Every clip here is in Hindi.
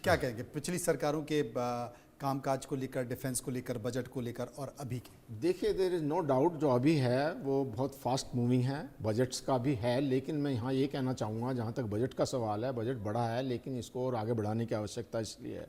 क्या कहेंगे पिछली सरकारों के कामकाज को लेकर, डिफेंस को लेकर, बजट को लेकर और अभी के? देखिए, देयर इज़ नो डाउट जो अभी है वो बहुत फास्ट मूविंग है, बजट्स का भी है, लेकिन मैं यहाँ ये कहना चाहूँगा जहाँ तक बजट का सवाल है, बजट बड़ा है लेकिन इसको और आगे बढ़ाने की आवश्यकता इसलिए है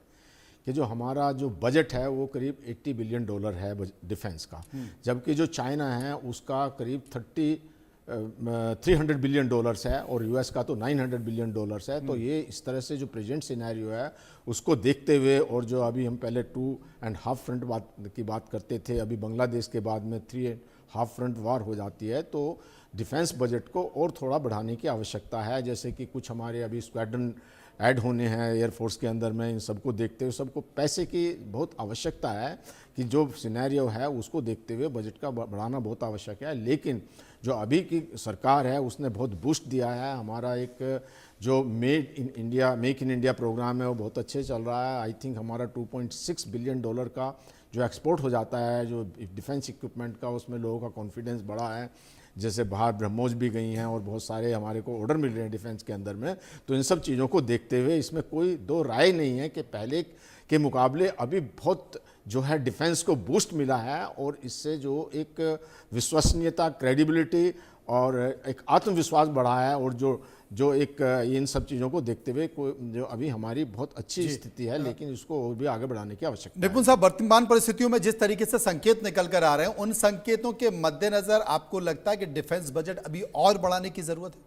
कि जो हमारा जो बजट है वो करीब $80 बिलियन है डिफेंस का, जबकि जो चाइना है उसका करीब 300 बिलियन डॉलर्स है और यूएस का तो 900 बिलियन डॉलर्स है। तो ये इस तरह से जो प्रेजेंट सिनेरियो है उसको देखते हुए, और जो अभी हम पहले 2.5 फ्रंट की बात करते थे, अभी बांग्लादेश के बाद में 3.5 फ्रंट वार हो जाती है, तो डिफेंस बजट को और थोड़ा बढ़ाने की आवश्यकता है। जैसे कि कुछ हमारे अभी स्क्वाड्रन ऐड होने हैं एयरफोर्स के अंदर में, इन सबको देखते हुए सबको पैसे की बहुत आवश्यकता है कि जो सिनेरियो है उसको देखते हुए बजट का बढ़ाना बहुत आवश्यक है। लेकिन जो अभी की सरकार है उसने बहुत बूस्ट दिया है। हमारा एक जो मेक इन इंडिया प्रोग्राम है वो बहुत अच्छे चल रहा है। आई थिंक हमारा $2.6 बिलियन का जो एक्सपोर्ट हो जाता है जो डिफेंस इक्विपमेंट का, उसमें लोगों का कॉन्फिडेंस बढ़ा है। जैसे बाहर ब्रह्मोस भी गई हैं और बहुत सारे हमारे को ऑर्डर मिल रहे हैं डिफेंस के अंदर में। तो इन सब चीज़ों को देखते हुए इसमें कोई दो राय नहीं है कि पहले के मुकाबले अभी बहुत जो है डिफेंस को बूस्ट मिला है, और इससे जो एक विश्वसनीयता, क्रेडिबिलिटी और एक आत्मविश्वास बढ़ा है, और जो एक इन सब चीज़ों को देखते हुए जो अभी हमारी बहुत अच्छी स्थिति है, लेकिन इसको और भी आगे बढ़ाने की आवश्यकता है। निपुण साहब, वर्तमान परिस्थितियों में जिस तरीके से संकेत निकल कर आ रहे हैं, उन संकेतों के मद्देनजर आपको लगता है कि डिफेंस बजट अभी और बढ़ाने की जरूरत है?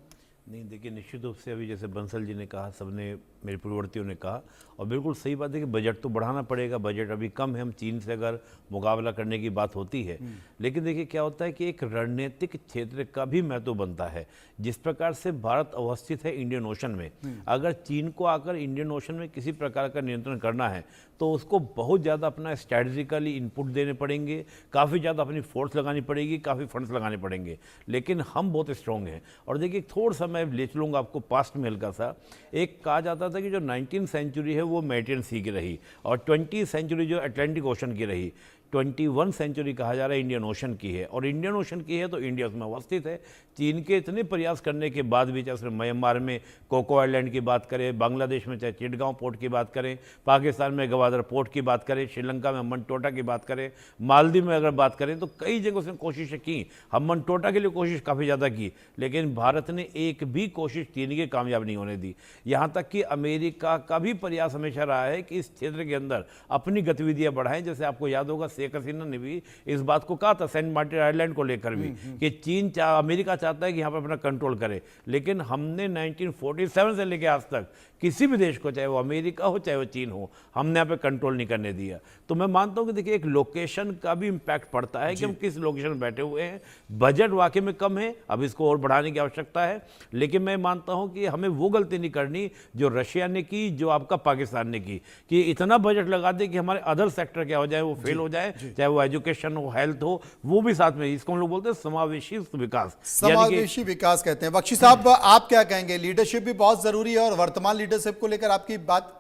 नहीं, देखिए, निश्चित रूप से अभी जैसे बंसल जी ने कहा, सबने मेरे पूर्ववर्तियों ने कहा, और बिल्कुल सही बात है कि बजट तो बढ़ाना पड़ेगा। बजट अभी कम है, हम चीन से अगर मुकाबला करने की बात होती है, लेकिन देखिए क्या होता है कि एक रणनीतिक क्षेत्र का भी महत्व बनता है। जिस प्रकार से भारत अवस्थित है इंडियन ओशन में, अगर चीन को आकर इंडियन ओशन में किसी प्रकार का नियंत्रण करना है तो उसको बहुत ज़्यादा अपना स्ट्रैटेजिकली इनपुट देने पड़ेंगे, काफ़ी ज़्यादा अपनी फोर्स लगानी पड़ेगी, काफ़ी फंड्स लगाने पड़ेंगे। लेकिन हम बहुत स्ट्रॉन्ग हैं। और देखिए, थोड़ा सा मैं ले चलूँगा आपको पास्ट में हल्का सा। एक कहा जाता था कि जो 19वीं सेंचुरी है वो मेडिटेरियन सी की रही, और 20वीं सेंचुरी जो अटलांटिक ओशन की रही, 21 सेंचुरी कहा जा रहा है इंडियन ओशन की है। और इंडियन ओशन की है तो इंडिया उसमें अवस्थित है। चीन के इतने प्रयास करने के बाद भी, चाहे म्यांमार में कोको आइलैंड की बात करें, बांग्लादेश में चाहे चिटगांव पोर्ट की बात करें, पाकिस्तान में गवादर पोर्ट की बात करें, श्रीलंका में मनटोटा की बात करें, मालदीव में अगर बात करें, तो कई जगह उसने कोशिशें की। हम मनटोटा के लिए कोशिश काफ़ी ज़्यादा की, लेकिन भारत ने एक भी कोशिश चीन की कामयाब नहीं होने दी। यहाँ तक कि अमेरिका का भी प्रयास हमेशा रहा है कि इस क्षेत्र के अंदर अपनी गतिविधियाँ बढ़ाएं। जैसे आपको याद होगा, शेख हसीना ने भी इस बात को कहा था सेंट मार्टिन आइलैंड को लेकर भी, कि अमेरिका चाहता है कि यहाँ पर अपना कंट्रोल करे। लेकिन हमने 1947 से लेकर आज तक किसी भी देश को, चाहे वो अमेरिका हो चाहे वो चीन हो, हमने यहाँ पे कंट्रोल नहीं करने दिया। तो मैं मानता हूँ कि देखिए, एक लोकेशन का भी इम्पैक्ट पड़ता है कि हम किस लोकेशन में बैठे हुए हैं। बजट वाकई में कम है, अब इसको और बढ़ाने की आवश्यकता है। लेकिन मैं मानता हूँ कि हमें वो गलती नहीं करनी जो रशिया ने की, जो आपका पाकिस्तान ने की, कि इतना बजट लगा दे कि हमारे अदर सेक्टर क्या हो जाए, वो फेल हो जाए, चाहे वो एजुकेशन हो, हेल्थ हो, वो भी साथ में। इसको हम लोग बोलते हैं समावेशी विकास, समावेशी विकास कहते हैं। बख्शी साहब, आप क्या कहेंगे? लीडरशिप भी बहुत जरूरी है, और वर्तमान लीडरशिप को लेकर आपकी बात?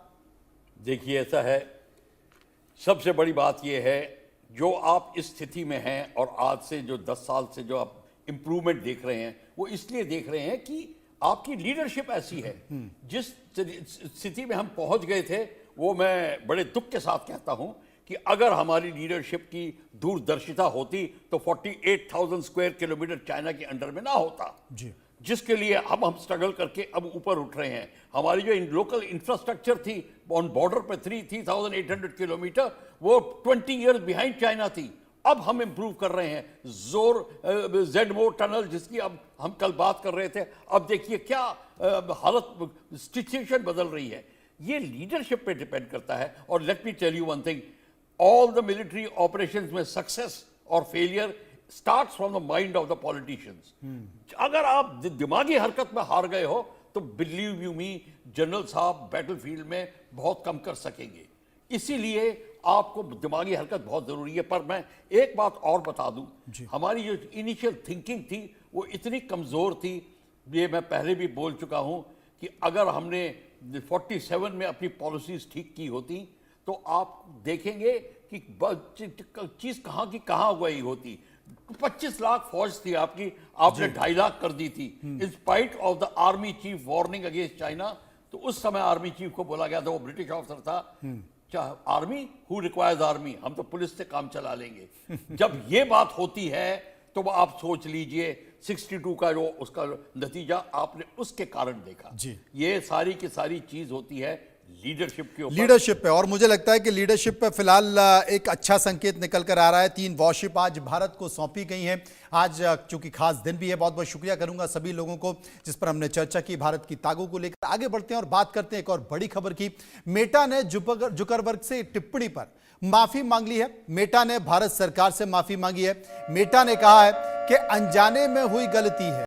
देखिए, ऐसा है, सबसे बड़ी बात यह है, जो आप इस स्थिति में हैं और आज से जो 10 साल से जो आप इंप्रूवमेंट देख रहे हैं, वो इसलिए देख रहे हैं कि आपकी लीडरशिप ऐसी है। जिस स्थिति में हम पहुंच गए थे, वो मैं बड़े दुख के साथ कहता हूं कि अगर हमारी लीडरशिप की दूरदर्शिता होती तो 48,000 स्क्वायर किलोमीटर चाइना के अंडर में ना होता, जिसके लिए हम स्ट्रगल करके अब ऊपर उठ रहे हैं। हमारी जो लोकल इंफ्रास्ट्रक्चर थी ऑन बॉर्डर पे 3,800 किलोमीटर, वो 20 ईयर्स बिहाइंड चाइना थी। अब हम इंप्रूव कर रहे हैं। जेडमोर टनल, जिसकी अब हम कल बात कर रहे थे, अब देखिए क्या हालत, सिचुएशन बदल रही है। ये लीडरशिप पे डिपेंड करता है। और let me tell you one thing, all the military operations में सक्सेस और failure starts from the mind of the politicians. अगर आप दिमागी हरकत में हार गए हो तो बिलीव यू मी, जनरल साहब बैटलफील्ड में बहुत कम कर सकेंगे। इसीलिए आपको दिमागी हरकत बहुत जरूरी है। पर मैं एक बात और बता दूं, हमारी जो इनिशियल थिंकिंग थी वो इतनी कमजोर थी, ये मैं पहले भी बोल चुका हूं, कि अगर हमने 47 में अपनी पॉलिसीज ठीक की होती तो आप देखेंगे कि चीज कहां की कहां गई होती। 25 लाख फौज थी आपकी, आपने 2.5 लाख कर दी थी, in spite of the army chief warning against China. तो उस समय आर्मी चीफ को बोला गया था, वो ब्रिटिश ऑफिसर था, आर्मी हु रिक्वायर्स आर्मी, हम तो पुलिस से काम चला लेंगे। जब ये बात होती है तो आप सोच लीजिए 62 का जो उसका नतीजा आपने उसके कारण देखा जी। ये सारी की सारी चीज होती है लीडरशिप के ऊपर। लीडरशिप पे, और मुझे लगता है कि लीडरशिप पे फिलहाल एक अच्छा संकेत निकल कर आ रहा है। 3 वॉरशिप आज भारत को सौंपी गई हैं। आज चूंकि खास दिन भी है, बहुत बहुत शुक्रिया करूंगा सभी लोगों को जिस पर हमने चर्चा की भारत की ताकतों को लेकर। आगे बढ़ते हैं और बात करते हैं एक और बड़ी खबर की। मेटा ने जुकरबर्ग से टिप्पणी पर माफी मांग ली है। मेटा ने भारत सरकार से माफी मांगी है। मेटा ने कहा है कि अनजाने में हुई गलती है।